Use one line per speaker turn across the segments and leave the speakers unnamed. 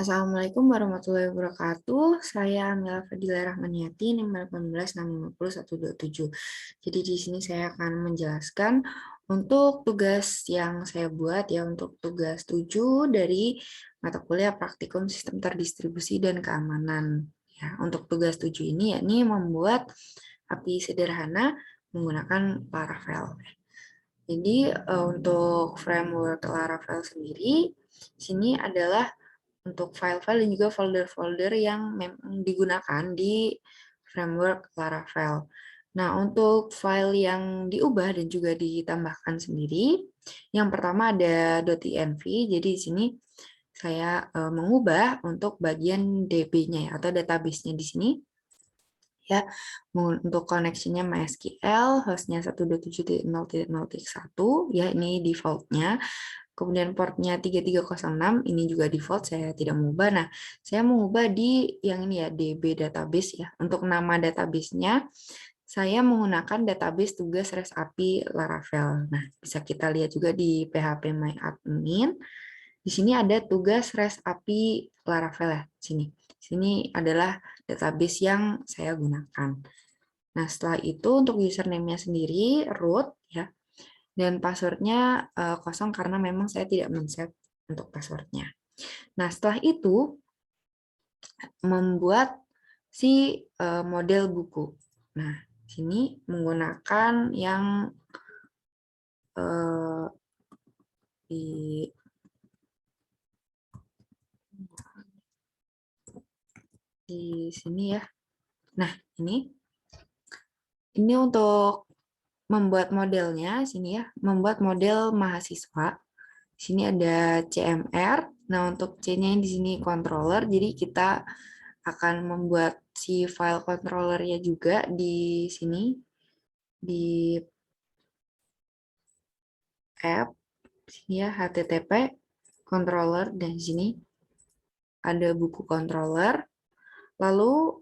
Assalamualaikum warahmatullahi wabarakatuh. Saya Amila Fadila Rahmaniati, nomor 18650127. Jadi di sini saya akan menjelaskan untuk tugas yang saya buat ya, untuk tugas 7 dari mata kuliah Praktikum Sistem Terdistribusi dan Keamanan. Ya, untuk tugas 7 ini yakni membuat API sederhana menggunakan Laravel. Jadi untuk framework Laravel sendiri, sini adalah untuk file-file dan juga folder-folder yang memang digunakan di framework Laravel. Nah, untuk file yang diubah dan juga ditambahkan sendiri, yang pertama ada .env. Jadi di sini saya mengubah untuk bagian DB-nya ya, atau database-nya di sini. Ya, untuk connection-nya MySQL, hostnya 127.0.0.1, ya ini default-nya. Kemudian portnya 3306, ini juga default, saya tidak mengubah. Nah, saya mengubah di yang ini ya, DB database ya. Untuk nama database-nya, saya menggunakan database tugas REST API Laravel. Nah, bisa kita lihat juga di phpMyAdmin. Di sini ada tugas REST API Laravel ya, sini. Sini adalah database yang saya gunakan. Nah, setelah itu untuk username-nya sendiri, root ya. Dan passwordnya kosong karena memang saya tidak men-set untuk passwordnya. Nah, setelah itu membuat si model buku. Nah, sini menggunakan yang di sini ya. Nah, ini untuk membuat modelnya, sini ya, membuat model mahasiswa. Sini ada CMR. Nah, untuk C-nya di sini controller. Jadi kita akan membuat si file controllernya juga di sini di app sini ya, HTTP controller, dan di sini ada buku controller. Lalu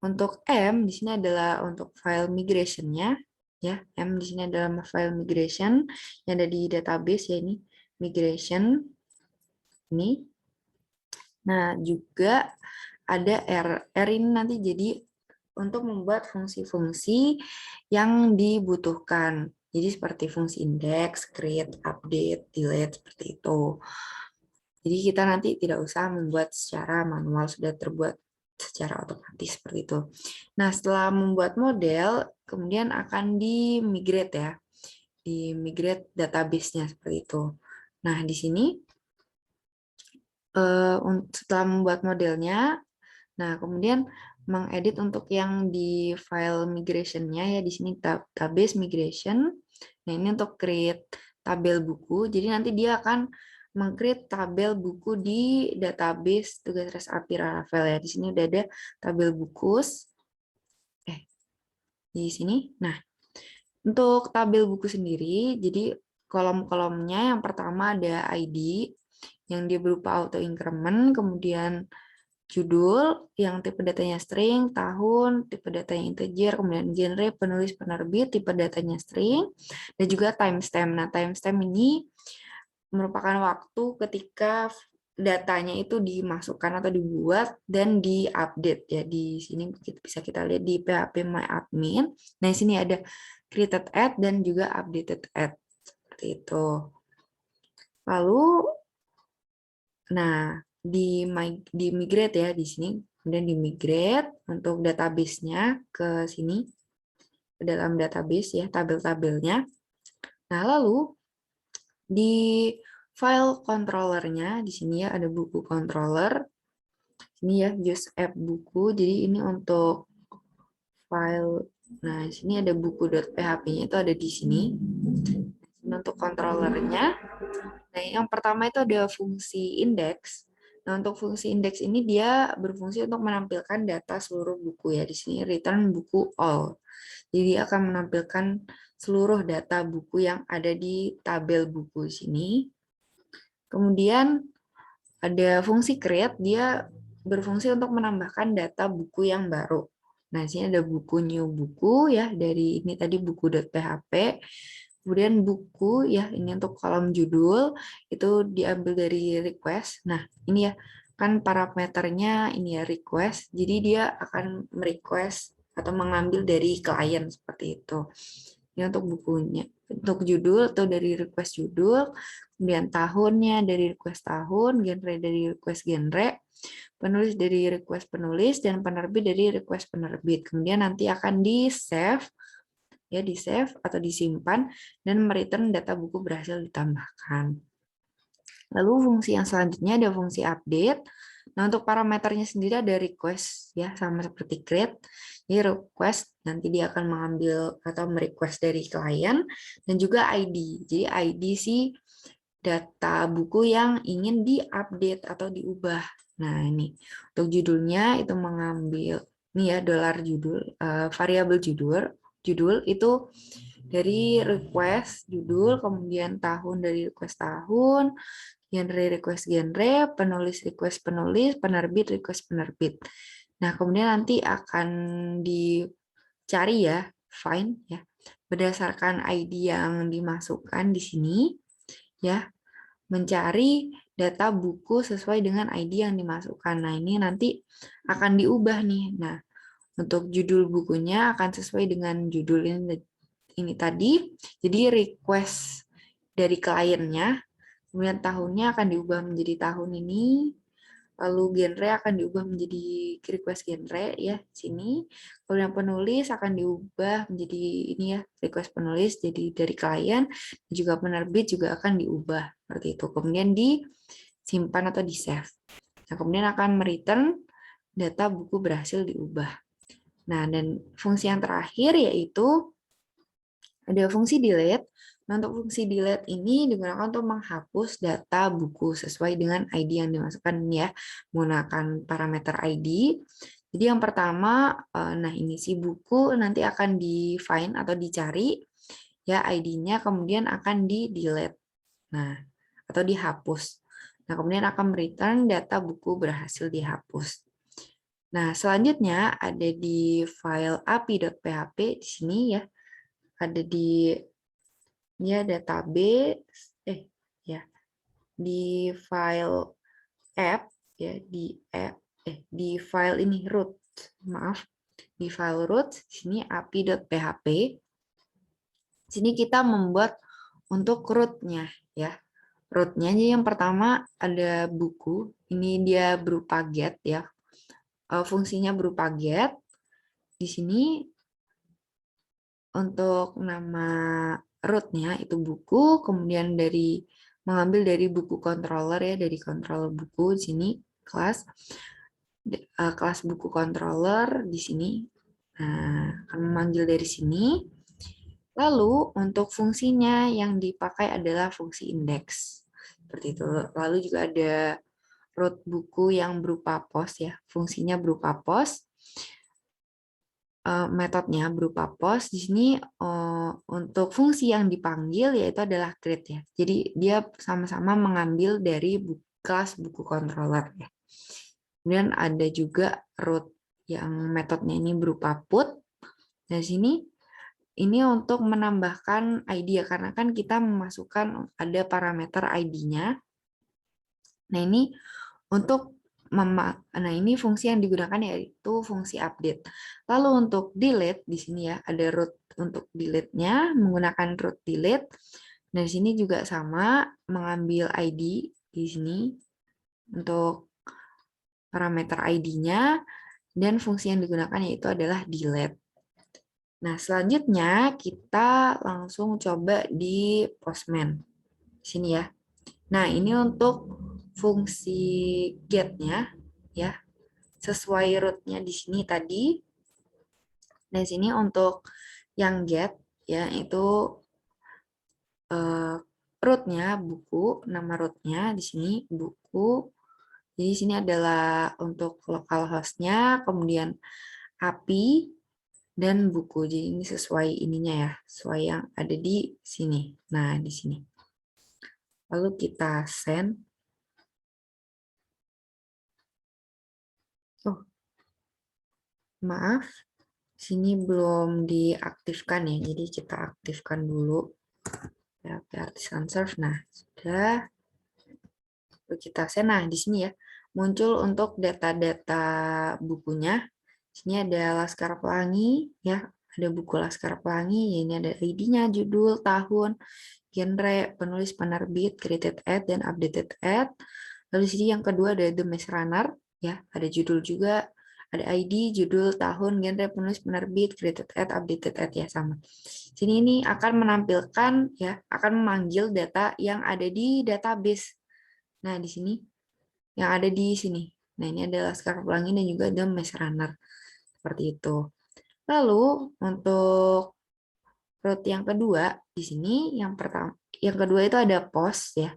untuk M di sini adalah untuk file migration-nya ya. M di sini adalah file migration yang ada di database ya, ini migration ini. Nah, juga ada R. R ini nanti jadi untuk membuat fungsi-fungsi yang dibutuhkan. Jadi seperti fungsi index, create, update, delete, seperti itu. Jadi kita nanti tidak usah membuat secara manual, sudah terbuat secara otomatis seperti itu. Nah, setelah membuat model, kemudian akan di-migrate ya. Di-migrate database-nya seperti itu. Nah, di sini setelah membuat modelnya, nah kemudian mengedit untuk yang di file migration-nya ya, di sini database migration. Nah, ini untuk create tabel buku. Jadi nanti dia akan meng-create tabel buku di database tugas REST API Laravel ya. Di sini udah ada tabel buku. Di sini. Nah, untuk tabel buku sendiri, jadi kolom-kolomnya yang pertama ada ID yang dia berupa auto increment, kemudian judul yang tipe datanya string, tahun, tipe datanya integer, kemudian genre, penulis, penerbit, tipe datanya string, dan juga timestamp. Nah, timestamp ini merupakan waktu ketika datanya itu dimasukkan atau dibuat dan diupdate ya. Di sini bisa kita lihat di phpMyAdmin. Nah, di sini ada created at dan juga updated at seperti itu. Lalu nah, di migrate ya di sini, kemudian di migrate untuk database-nya ke sini, ke dalam database ya, tabel-tabelnya. Nah, lalu di file controller-nya di sini ya ada buku controller. Ini ya use app buku. Jadi ini untuk file. Nah, di sini ada buku.php-nya itu ada di sini. Ini untuk controllernya. Nah, yang pertama itu ada fungsi index. Nah, untuk fungsi index ini dia berfungsi untuk menampilkan data seluruh buku ya. Di sini return buku all. Jadi dia akan menampilkan seluruh data buku yang ada di tabel buku di sini. Kemudian ada fungsi create, dia berfungsi untuk menambahkan data buku yang baru. Nah, di sini ada buku new buku ya, dari ini tadi buku.php. Kemudian buku ya, ini untuk kolom judul itu diambil dari request. Nah, ini ya kan parameternya ini ya request, jadi dia akan merequest atau mengambil dari klien seperti itu. Ini untuk bukunya, untuk judul atau dari request judul, kemudian tahunnya dari request tahun, genre dari request genre, penulis dari request penulis, dan penerbit dari request penerbit. Kemudian nanti akan di-save, ya di-save atau disimpan, dan mereturn data buku berhasil ditambahkan. Lalu fungsi yang selanjutnya ada fungsi update. Nah, untuk parameternya sendiri ada request, ya sama seperti create. Jadi request nanti dia akan mengambil atau merequest dari klien, dan juga ID. Jadi ID sih data buku yang ingin diupdate atau diubah. Nah, ini untuk judulnya itu mengambil ini ya dolar judul, variabel judul itu dari request judul, kemudian tahun dari request tahun, genre request genre, penulis request penulis, penerbit request penerbit. Nah, kemudian nanti akan dicari ya, find ya, berdasarkan ID yang dimasukkan di sini ya, mencari data buku sesuai dengan ID yang dimasukkan. Nah, ini nanti akan diubah nih. Nah, untuk judul bukunya akan sesuai dengan judul ini tadi. Jadi request dari kliennya, kemudian tahunnya akan diubah menjadi tahun ini, lalu genre akan diubah menjadi request genre ya sini. Kemudian penulis akan diubah menjadi ini ya request penulis jadi dari klien, juga penerbit juga akan diubah seperti itu. Kemudian disimpan atau di save. Nah, kemudian akan mereturn data buku berhasil diubah. Nah, dan fungsi yang terakhir yaitu ada fungsi delete. Nah, untuk fungsi delete ini digunakan untuk menghapus data buku sesuai dengan ID yang dimasukkan ya, menggunakan parameter ID. Jadi yang pertama, nah ini si buku nanti akan di-find atau dicari ya ID-nya, kemudian akan di-delete. Nah, atau dihapus. Nah, kemudian akan return data buku berhasil dihapus. Nah, selanjutnya ada di file api.php di sini ya. Ada di ya database ya di file app ya di file ini root, maaf, di file root sini api.php. Sini kita membuat untuk rootnya ya. Rootnya jadi yang pertama ada buku, ini dia berupa get ya. Fungsinya berupa get. Di sini untuk nama rootnya itu buku, kemudian mengambil dari buku controller ya, dari controller buku di sini kelas buku controller di sini. Nah, akan memanggil dari sini. Lalu untuk fungsinya yang dipakai adalah fungsi index. Seperti itu. Lalu juga ada root buku yang berupa post ya, fungsinya berupa post. Metodenya berupa post. Di sini untuk fungsi yang dipanggil yaitu adalah create ya. Jadi dia sama-sama mengambil dari kelas buku controller ya. Kemudian ada juga root yang metodenya ini berupa put. Di sini ini untuk menambahkan ID ya, karena kan kita memasukkan ada parameter ID-nya. Nah, ini untuk nah ini fungsi yang digunakan yaitu fungsi update. Lalu untuk delete di sini ya ada root untuk delete-nya menggunakan root delete. Dan di sini juga sama mengambil ID di sini untuk parameter ID-nya dan fungsi yang digunakan yaitu adalah delete. Nah, selanjutnya kita langsung coba di Postman. Di sini ya. Nah, ini untuk fungsi get-nya ya. Sesuai root-nya di sini tadi. Di sini untuk yang get ya itu root-nya buku, nama root-nya di sini buku. Jadi di sini adalah untuk localhost-nya, kemudian API dan buku. Jadi ini sesuai ininya ya, sesuai yang ada di sini. Nah, di sini. Lalu kita send. Oh, maaf, sini belum diaktifkan ya. Jadi kita aktifkan dulu. PHP Artisan Serve. Nah, sudah. Lalu kita send. Nah, di sini ya. muncul untuk data-data bukunya. Sini ada Laskar Pelangi, ya, ada buku Laskar Pelangi. Ini ada ID-nya, judul, tahun, genre, penulis, penerbit, created at, dan updated at. Lalu sini yang kedua ada The Maze Runner, ya, ada judul juga, ada ID, judul, tahun, genre, penulis, penerbit, created at, updated at, ya sama. Sini ini akan menampilkan, ya, akan memanggil data yang ada di database. Nah, di sini yang ada di sini. Nah, ini adalah Laskar Pelangi dan juga The Maze Runner. Seperti itu. Lalu untuk root yang kedua di sini yang kedua itu ada post ya.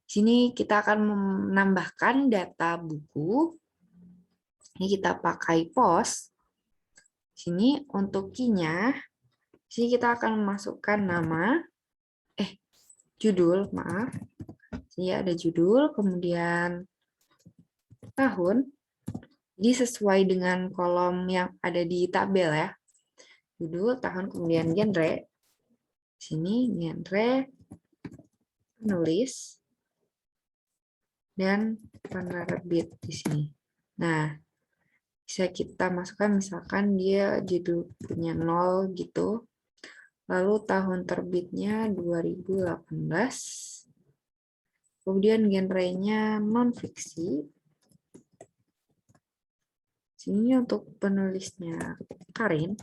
Di sini kita akan menambahkan data buku. Ini kita pakai post. Sini untuk key-nya, sini kita akan memasukkan nama, judul, maaf. Sini ada judul, kemudian tahun. Jadi sesuai dengan kolom yang ada di tabel ya. Judul, tahun, kemudian genre. Sini genre, penulis, dan penerbit di sini. Nah, bisa kita masukkan misalkan dia judul punya 0 gitu. Lalu tahun terbitnya 2018. Kemudian genrenya non-fiksi. Sini untuk penulisnya Karin.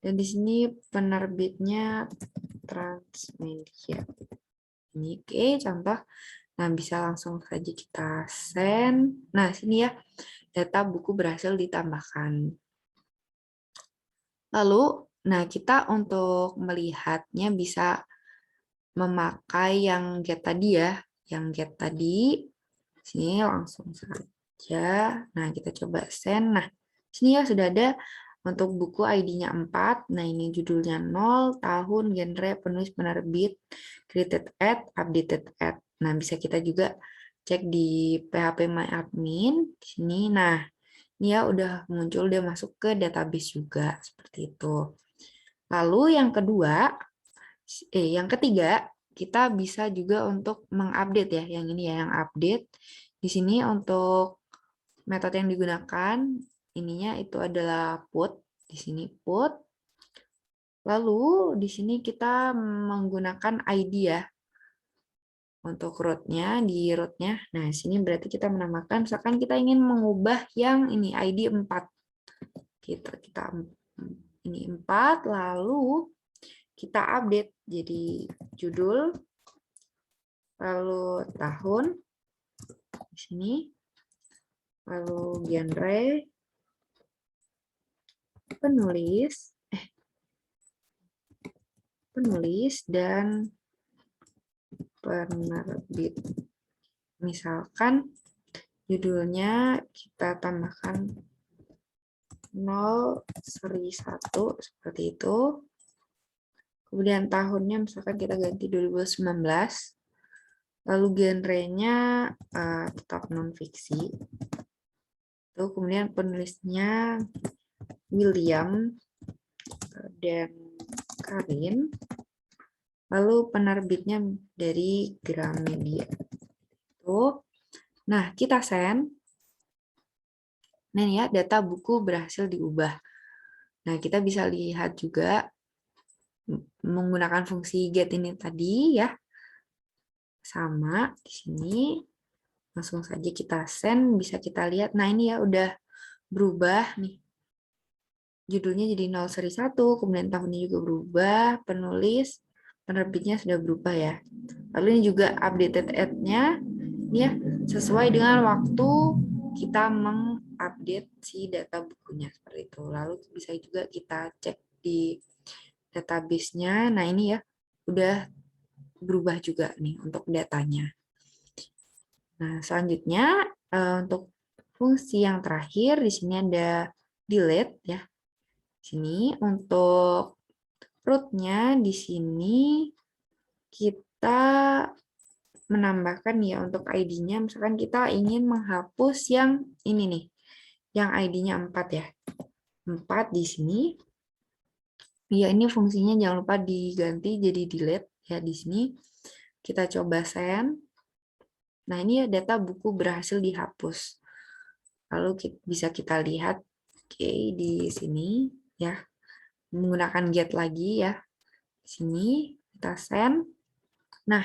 Dan di sini penerbitnya Transmedia. Ini oke, contoh. Nah, bisa langsung saja kita send. Nah, sini ya, data buku berhasil ditambahkan. Lalu, nah kita untuk melihatnya bisa memakai yang get tadi ya. Yang get tadi, sini langsung saja. Nah, kita coba send. Nah, sini ya sudah ada untuk buku ID-nya 4. Nah, ini judulnya 0, tahun, genre, penulis, penerbit, created at, updated at. Nah, bisa kita juga cek di PHP My Admin. Di sini, nah, ini ya udah muncul, dia masuk ke database juga. Seperti itu. Lalu yang kedua, yang ketiga, kita bisa juga untuk mengupdate ya. Yang ini ya, yang update. Di sini untuk metode yang digunakan, ininya itu adalah put. Di sini put. Lalu di sini kita menggunakan ID ya. Untuk root-nya, di root-nya. Nah, sini berarti kita menamakan, misalkan kita ingin mengubah yang ini, ID 4. Kita ini 4, lalu kita update jadi judul, lalu tahun, di sini, lalu genre, penulis, dan penerbit. Misalkan judulnya kita tambahkan 0 seri 1 seperti itu. Kemudian tahunnya misalkan kita ganti 2019. Lalu genrenya tetap non-fiksi. Kemudian penulisnya William dan Karin. Lalu penerbitnya dari Gramedia. Nah, kita send. Nah, ya, data buku berhasil diubah. Nah, kita bisa lihat juga menggunakan fungsi get ini tadi ya. Sama di sini. Langsung saja kita send, bisa kita lihat. Nah, ini ya udah berubah nih. Judulnya jadi 0 seri 1, kemudian tahunnya juga berubah, penulis, penerbitnya sudah berubah ya. Lalu ini juga updated ad-nya ya sesuai dengan waktu kita mengupdate si data bukunya seperti itu. Lalu bisa juga kita cek di database-nya. Nah, ini ya udah berubah juga nih untuk datanya. Nah, selanjutnya untuk fungsi yang terakhir di sini ada delete ya. Sini untuk root-nya di sini kita menambahkan ya untuk ID-nya, misalkan kita ingin menghapus yang ini nih, yang ID-nya 4 ya. 4 di sini. Ya, ini fungsinya jangan lupa diganti jadi delete ya di sini. Kita coba send. Nah, ini data buku berhasil dihapus. Lalu bisa kita lihat di sini ya, menggunakan get lagi ya. Di sini kita send. Nah,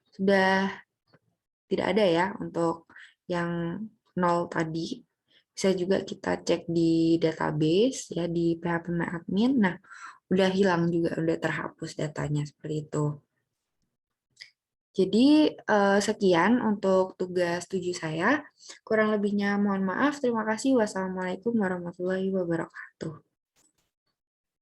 sudah tidak ada ya untuk yang 0 tadi. Bisa juga kita cek di database ya di phpMyAdmin. Nah, udah hilang juga, udah terhapus datanya seperti itu. Jadi sekian untuk tugas 7 saya. Kurang lebihnya mohon maaf. Terima kasih. Wassalamualaikum warahmatullahi wabarakatuh.